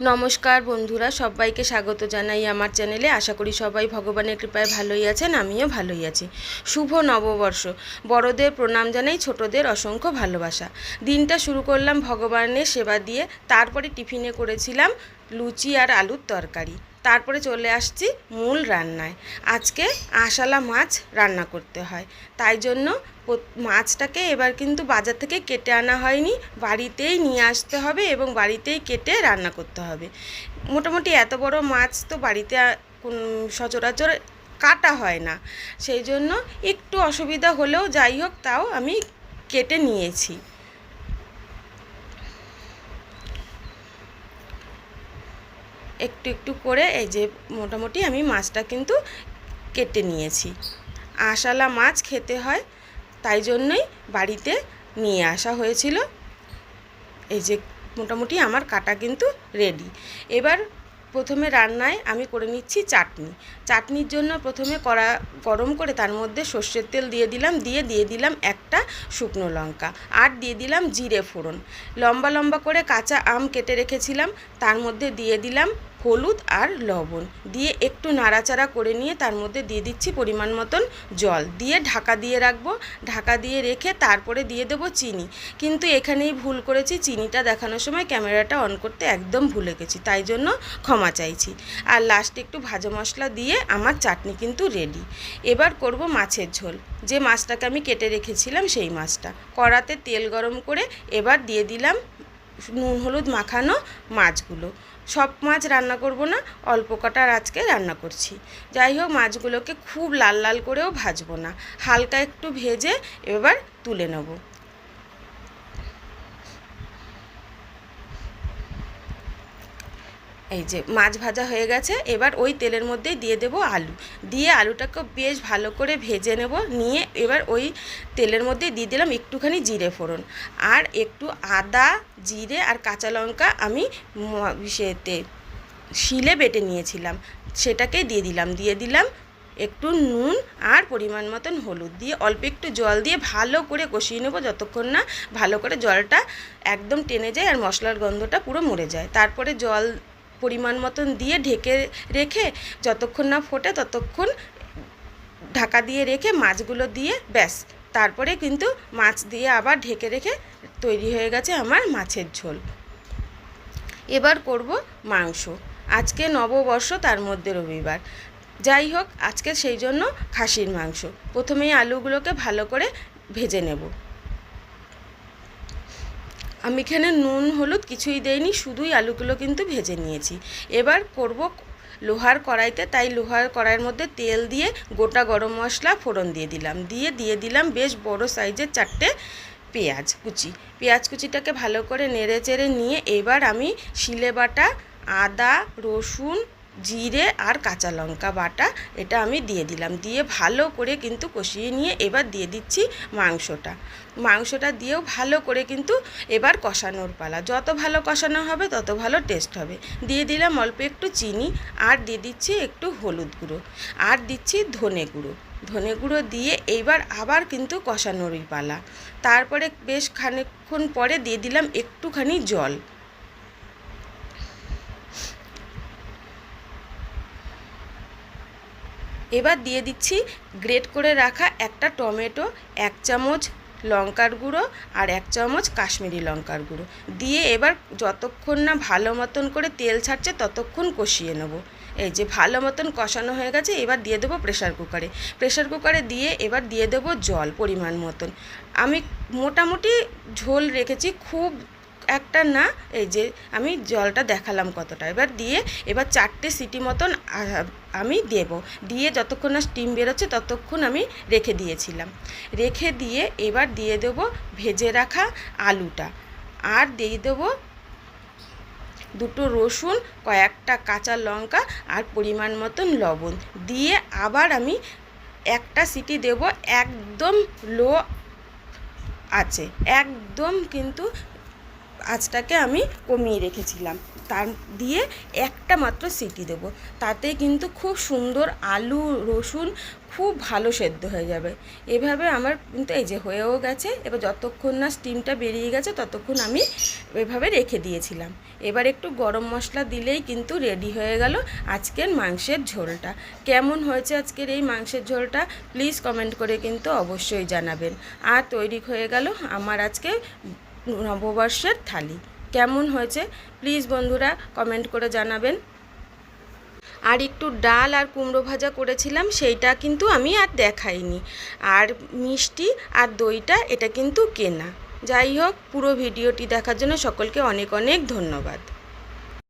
নমস্কার বন্ধুরা, সবাইকে স্বাগত জানাই আমার চ্যানেলে। আশা করি সবাই ভগবানের কৃপায় ভালোই আছেন, আমিও ভালোই আছি। শুভ নববর্ষ, বড়দের প্রণাম জানাই, ছোটদের অসংখ্য ভালোবাসা। দিনটা শুরু করলাম ভগবানের সেবা দিয়ে, তারপরে টিফিনে করেছিলাম লুচি আর আলুর তরকারি। তারপরে চলে আসছি মূল রান্নায়। আজকে আশালা মাছ রান্না করতে হয়, তাই জন্য মাছটাকে এবার কিন্তু বাজার থেকে কেটে আনা হয়নি, বাড়িতেই নিয়ে আসতে হবে এবং বাড়িতেই কেটে রান্না করতে হবে। মোটামুটি এত বড় মাছ তো বাড়িতে সচরাচর কাটা হয় না, সেই জন্য একটু অসুবিধা হলেও যাই হোক, তাও আমি কেটে নিয়েছি। একটু একটু করে এই যে মোটামুটি আমি মাছটা কিন্তু কেটে নিয়েছি। আশালা মাছ খেতে হয়, তাই জন্যই বাড়িতে নিয়ে আসা হয়েছিল। এই যে মোটামুটি আমার কাটা কিন্তু রেডি। এবার প্রথমে রান্নায় আমি করে নিচ্ছি চাটনি। চাটনির জন্য প্রথমে কড়া গরম করে তার মধ্যে সর্ষের তেল দিয়ে দিলাম একটা শুকনো লঙ্কা, আর দিয়ে দিলাম জিরে ফোড়ন। লম্বা লম্বা করে কাঁচা আম কেটে রেখেছিলাম, তার মধ্যে দিয়ে দিলাম হলুদ আর লবণ, দিয়ে একটু নাড়াচাড়া করে নিয়ে তার মধ্যে দিয়ে দিচ্ছি পরিমাণ মতন জল, দিয়ে ঢাকা দিয়ে রাখবো। ঢাকা দিয়ে রেখে তারপরে দিয়ে দেবো চিনি। কিন্তু এখানেই ভুল করেছি, চিনিটা দেখানোর সময় ক্যামেরাটা অন করতে একদম ভুলে গেছি, তাই জন্য ক্ষমা চাইছি। আর লাস্টে একটু ভাজা মশলা দিয়ে আমার চাটনি কিন্তু রেডি। এবার করব মাছের ঝোল। যে মাছটাকে আমি কেটে রেখেছিলাম সেই মাছটা কড়াতে তেল গরম করে এবার দিয়ে দিলাম নুন হলুদ মাখানো মাছগুলো। সব মাছ রান্না করব না, অল্প কটার আজকে রান্না করছি। যাই হোক, মাছগুলোকে খুব লাল লাল করেও ভাজবো না, হালকা একটু ভেজে এবার তুলে নেব। এই যে মাছ ভাজা হয়ে গেছে, এবার ওই তেলের মধ্যেই দিয়ে দেব আলু, দিয়ে আলুটাকে বেশ ভালো করে ভেজে নেব। নিয়ে এবার ওই তেলের মধ্যে দিয়ে দিলাম একটুখানি জিরে ফোড়ন, আর একটু আদা জিরে আর কাঁচা লঙ্কা আমি শিলে বেটে নিয়েছিলাম, সেটাকে দিয়ে দিলাম একটু নুন আর পরিমাণ মতন হলুদ দিয়ে অল্প একটু জল দিয়ে ভালো করে কষিয়ে নেব, যতক্ষণ না ভালো করে জলটা একদম টেনে যায় আর মশলার গন্ধটা পুরো মরে যায়। তারপরে জল পরিমাণ মতন দিয়ে ঢেকে রেখে যতক্ষণ না ফোটে ততক্ষণ ঢাকা দিয়ে রেখে মাছগুলো দিয়ে ব্যাস, তারপরে কিন্তু মাছ দিয়ে আবার ঢেকে রেখে তৈরি হয়ে গেছে আমার মাছের ঝোল। এবার করব মাংস। আজকে নববর্ষ, তার মধ্যে রবিবার। যাই হোক, আজকে সেই জন্য খাসির মাংস। প্রথমেই আলুগুলোকে ভালো করে ভেজে নেব। আমি এখানে নুন হলুদ কিছুই দেইনি, শুধুই আলুগুলো কিন্তু ভেজে নিয়েছি। এবার করব লোহার কড়াইতে, তাই লোহার কড়াইয়ের মধ্যে তেল দিয়ে গোটা গরম মশলা ফোড়ন দিয়ে দিলাম বেশ বড় সাইজের 4টে পেঁয়াজ কুচিটাকে ভালো করে নেড়ে চেড়ে নিয়ে এবার আমি শিলে বাটা আদা রসুন জিরে আর কাঁচা লঙ্কা বাটা এটা আমি দিয়ে দিলাম, দিয়ে ভালো করে কিন্তু কষিয়ে নিয়ে এবার দিয়ে দিচ্ছি মাংসটা দিয়েও ভালো করে কিন্তু এবার কষানোর পালা। যত ভালো কষানো হবে তত ভালো টেস্ট হবে। দিয়ে দিলাম অল্প একটু চিনি, আর দিয়ে দিচ্ছি একটু হলুদ গুঁড়ো, আর দিচ্ছি ধনে গুঁড়ো দিয়ে এইবার আবার কিন্তু কষানোরই পালা। তারপরে বেশ খানিকক্ষণ পরে দিয়ে দিলাম একটুখানি জল। এবার দিয়ে দিচ্ছি গ্রেট করে রাখা একটা টমেটো, 1 চামচ লঙ্কার গুঁড়ো আর 1 চামচ কাশ্মীরি লঙ্কার গুঁড়ো দিয়ে এবার যতক্ষণ না ভালো মতন করে তেল ছাড়ছে ততক্ষণ কষিয়ে নেব। এই যে ভালো মতন কষানো হয়ে গেছে, এবার দিয়ে দেবো প্রেশার কুকারে দিয়ে এবার দিয়ে দেবো জল পরিমাণ মতন। আমি মোটামুটি ঝোল রেখেছি, খুব একটা না। এই যে আমি জলটা দেখালাম কতটা। এবার 4টে সিটি মতন আমি দিয়ে যতক্ষণ না স্টিম বেরোচ্ছে ততক্ষণ আমি রেখে দিয়ে এবার দিয়ে দেবো ভেজে রাখা আলুটা, আর দিয়ে দেবো 2টো রসুন, কয়েকটা কাঁচা লঙ্কা আর পরিমাণ মতন লবণ দিয়ে আবার আমি একটা সিটি দেব একদম লো আছে, একদম কিন্তু আঁচটাকে আমি কমিয়ে রেখেছিলাম। তার দিয়ে একটা মাত্র সিটি দেবো, তাতে কিন্তু খুব সুন্দর আলু রসুন খুব ভালো সেদ্ধ হয়ে যাবে। এভাবে আমার কিন্তু এই যে হয়েও গেছে। এবার যতক্ষণ না স্টিমটা বেরিয়ে গেছে ততক্ষণ আমি এভাবে রেখে দিয়েছিলাম। এবার একটু গরম মশলা দিলেই কিন্তু রেডি হয়ে গেল আজকের মাংসের ঝোলটা। কেমন হয়েছে আজকের এই মাংসের ঝোলটা প্লিজ কমেন্ট করে কিন্তু অবশ্যই জানাবেন। আর তৈরি হয়ে গেল আমার আজকে নববর্ষের থালি। কেমন হয়েছে প্লিজ বন্ধুরা কমেন্ট করে জানাবেন। আর একটু ডাল আর কুমড়ো ভাজা করেছিলাম, সেইটা কিন্তু আমি আর দেখাইনি। আর মিষ্টি আর দইটা এটা কিন্তু কেনা। যাই হোক, পুরো ভিডিওটি দেখার জন্য সকলকে অনেক অনেক ধন্যবাদ।